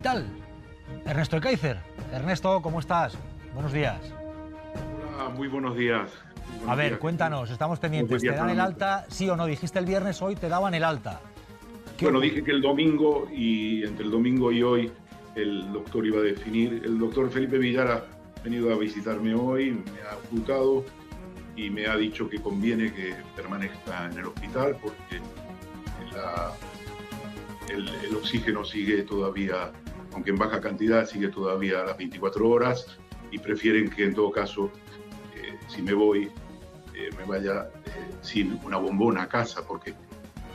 hospital. Ernesto Ekaizer. Ernesto, ¿cómo estás? Buenos días. Hola, muy buenos días. A ver, cuéntanos, estamos pendientes. ¿Te dan el alta, sí o no? Dijiste el viernes, hoy te daban el alta. Bueno, dije que el domingo, y entre el domingo y hoy el doctor iba a definir. El doctor Felipe Villar ha venido a visitarme hoy, me ha ocultado y me ha dicho que conviene que permanezca en el hospital porque el oxígeno sigue todavía, aunque en baja cantidad, sigue todavía a las 24 horas y prefieren que en todo caso, si me voy, me vaya sin una bombona a casa, porque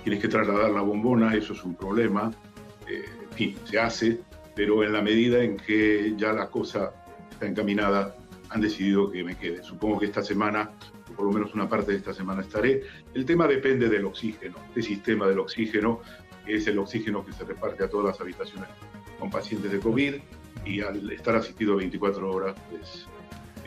tienes que trasladar la bombona, eso es un problema. En fin, se hace, pero en la medida en que ya la cosa está encaminada, han decidido que me quede. Supongo que esta semana, o por lo menos una parte de esta semana estaré. El tema depende del oxígeno, del sistema del oxígeno, que es el oxígeno que se reparte a todas las habitaciones con pacientes de COVID, y al estar asistido 24 horas, pues...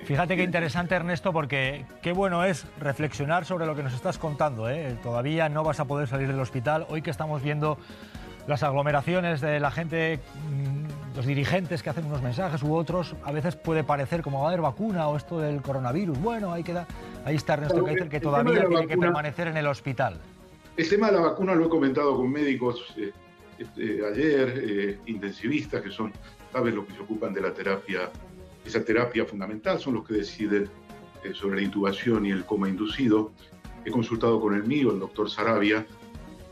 Fíjate qué interesante, Ernesto, porque qué bueno es reflexionar sobre lo que nos estás contando, ¿eh? Todavía no vas a poder salir del hospital. Hoy que estamos viendo las aglomeraciones de la gente, los dirigentes que hacen unos mensajes u otros, a veces puede parecer como va a haber vacuna o esto del coronavirus. Bueno, ahí está Ernesto Ekaizer, que todavía tiene que permanecer en el hospital. El tema de la vacuna lo he comentado con médicos ayer, intensivistas, que son, sabes, los que se ocupan de la terapia. Esa terapia fundamental, son los que deciden sobre la intubación y el coma inducido. He consultado con el mío, el doctor Sarabia.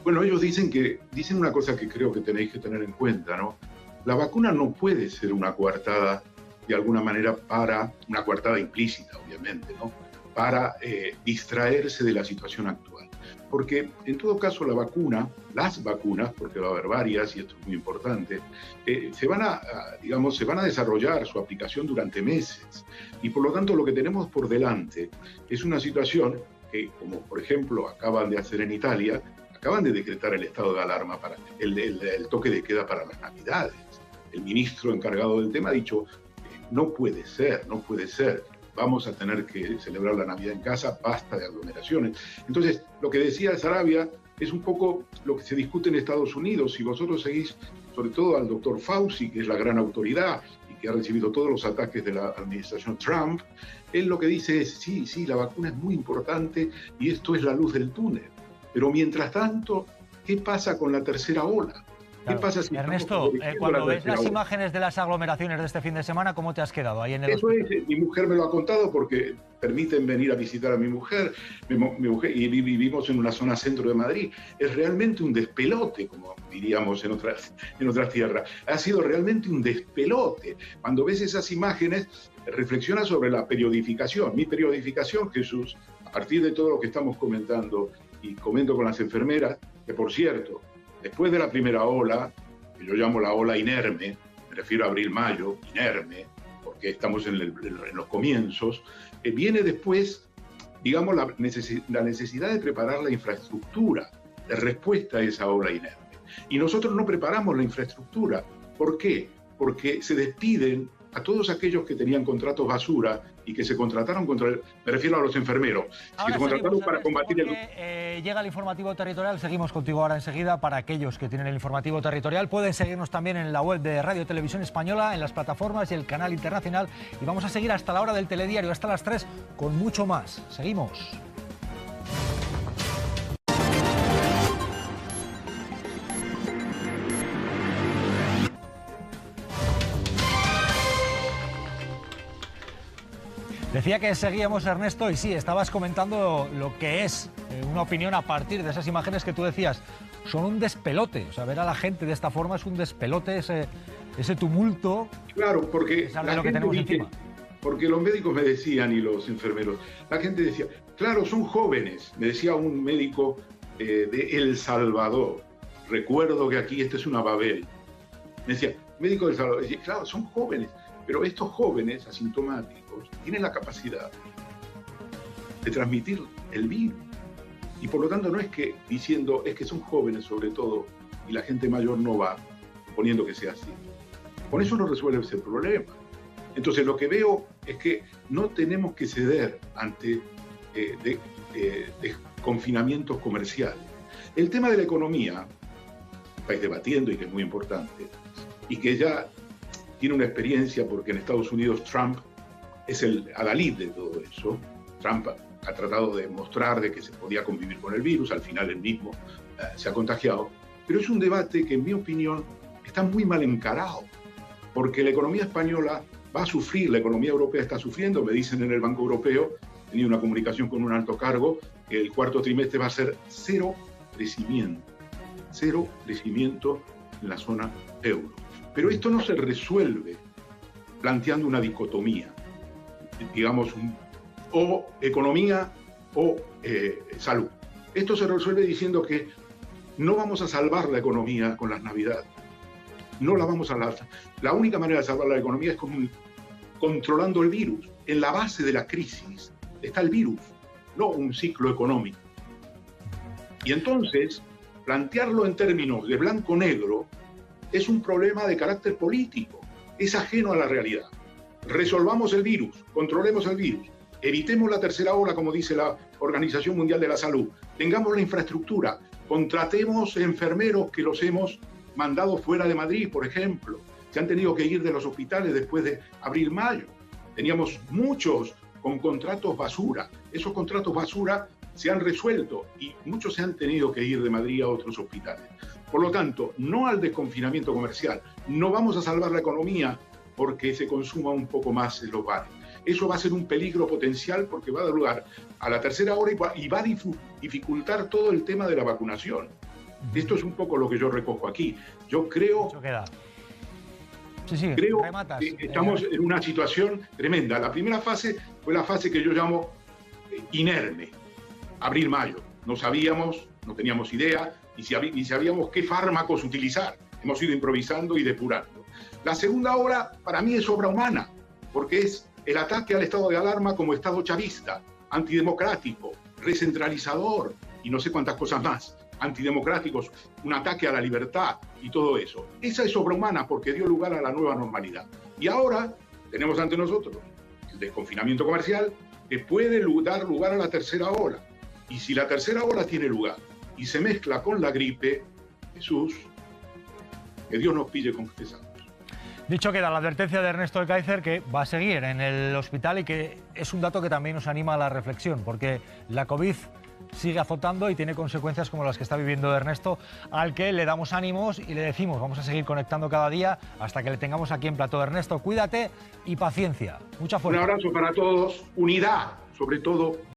Bueno, ellos dicen una cosa que creo que tenéis que tener en cuenta, ¿no? La vacuna no puede ser una coartada, de alguna manera, una coartada implícita, obviamente, ¿no? Para distraerse de la situación actual. Porque en todo caso las vacunas, porque va a haber varias y esto es muy importante, se van a desarrollar su aplicación durante meses, y por lo tanto lo que tenemos por delante es una situación que, como por ejemplo acaban de hacer en Italia, acaban de decretar el estado de alarma para el toque de queda para las Navidades. El ministro encargado del tema ha dicho, no puede ser, vamos a tener que celebrar la Navidad en casa, basta de aglomeraciones. Entonces, lo que decía Sarabia es un poco lo que se discute en Estados Unidos. Si vosotros seguís, sobre todo al doctor Fauci, que es la gran autoridad y que ha recibido todos los ataques de la administración Trump, él lo que dice es, sí, la vacuna es muy importante y esto es la luz del túnel. Pero mientras tanto, ¿qué pasa con la tercera ola? Claro. ¿Qué pasa si Ernesto, cuando ves las imágenes de las aglomeraciones de este fin de semana, ¿cómo te has quedado ahí en el hospital? Mi mujer me lo ha contado porque permiten venir a visitar a mi mujer, y vivimos en una zona centro de Madrid. Es realmente un despelote, como diríamos en otras tierras. Ha sido realmente un despelote. Cuando ves esas imágenes, reflexiona sobre la periodificación. Mi periodificación, Jesús, a partir de todo lo que estamos comentando, y comento con las enfermeras, que por cierto, después de la primera ola, que yo llamo la ola inerme, me refiero a abril-mayo, inerme, porque estamos en los comienzos, viene después, digamos, la necesidad de preparar la infraestructura de respuesta a esa ola inerme. Y nosotros no preparamos la infraestructura. ¿Por qué? Porque se despiden a todos aquellos que tenían contratos basura y que se contrataron me refiero a los enfermeros, que se contrataron para combatir llega el informativo territorial, seguimos contigo ahora enseguida. Para aquellos que tienen el informativo territorial, pueden seguirnos también en la web de Radio Televisión Española, en las plataformas y el canal internacional, y vamos a seguir hasta la hora del telediario, hasta las 3, con mucho más. Seguimos. Decía que seguíamos, Ernesto, y sí, estabas comentando lo que es una opinión a partir de esas imágenes que tú decías. Son un despelote, o sea, ver a la gente de esta forma es un despelote, ese tumulto. Claro, porque lo que tenemos encima. Porque los médicos me decían, y los enfermeros, la gente decía, claro, son jóvenes. Me decía un médico de El Salvador, recuerdo que aquí este es una Babel. Me decía, médico de El Salvador, decía, claro, son jóvenes. Pero estos jóvenes asintomáticos tienen la capacidad de transmitir el virus. Y por lo tanto no es que diciendo, es que son jóvenes sobre todo, y la gente mayor no va, poniendo que sea así. Con eso no resuelve ese problema. Entonces lo que veo es que no tenemos que ceder ante confinamientos comerciales. El tema de la economía, estáis debatiendo y que es muy importante, y que ya tiene una experiencia porque en Estados Unidos Trump es el adalid de todo eso. Trump ha tratado de mostrar de que se podía convivir con el virus, al final él mismo se ha contagiado, pero es un debate que en mi opinión está muy mal encarado, porque la economía española va a sufrir, la economía europea está sufriendo, me dicen en el Banco Europeo, he tenido una comunicación con un alto cargo, que el cuarto trimestre va a ser cero crecimiento en la zona euro. Pero esto no se resuelve planteando una dicotomía, digamos, o economía o salud. Esto se resuelve diciendo que no vamos a salvar la economía con las Navidades. No la vamos a salvar. La única manera de salvar la economía es controlando el virus. En la base de la crisis está el virus, no un ciclo económico. Y entonces, plantearlo en términos de blanco-negro es un problema de carácter político, es ajeno a la realidad. Resolvamos el virus, controlemos el virus, evitemos la tercera ola, como dice la Organización Mundial de la Salud, tengamos la infraestructura, contratemos enfermeros que los hemos mandado fuera de Madrid, por ejemplo, se han tenido que ir de los hospitales después de abril-mayo. Teníamos muchos con contratos basura. Esos contratos basura se han resuelto y muchos se han tenido que ir de Madrid a otros hospitales. Por lo tanto, no al desconfinamiento comercial. No vamos a salvar la economía porque se consuma un poco más en los bares. Eso va a ser un peligro potencial porque va a dar lugar a la tercera ola y va a dificultar todo el tema de la vacunación. Esto es un poco lo que yo recojo aquí. Yo creo... Creo que estamos en una situación tremenda. La primera fase fue la fase que yo llamo inerme, abril-mayo. No sabíamos, no teníamos idea, ni sabíamos qué fármacos utilizar. Hemos ido improvisando y depurando. La segunda ola para mí es obra humana, porque es el ataque al estado de alarma como estado chavista, antidemocrático, recentralizador y no sé cuántas cosas más. Antidemocráticos, un ataque a la libertad y todo eso. Esa es obra humana porque dio lugar a la nueva normalidad. Y ahora tenemos ante nosotros el desconfinamiento comercial que puede dar lugar a la tercera ola. Y si la tercera ola tiene lugar y se mezcla con la gripe, Jesús, que Dios nos pille confesados. Dicho queda la advertencia de Ernesto de Kaiser, que va a seguir en el hospital y que es un dato que también nos anima a la reflexión, porque la COVID sigue azotando y tiene consecuencias como las que está viviendo Ernesto, al que le damos ánimos y le decimos vamos a seguir conectando cada día hasta que le tengamos aquí en plató. Ernesto, cuídate y paciencia. Mucha fuerza. Un abrazo para todos, unidad, sobre todo.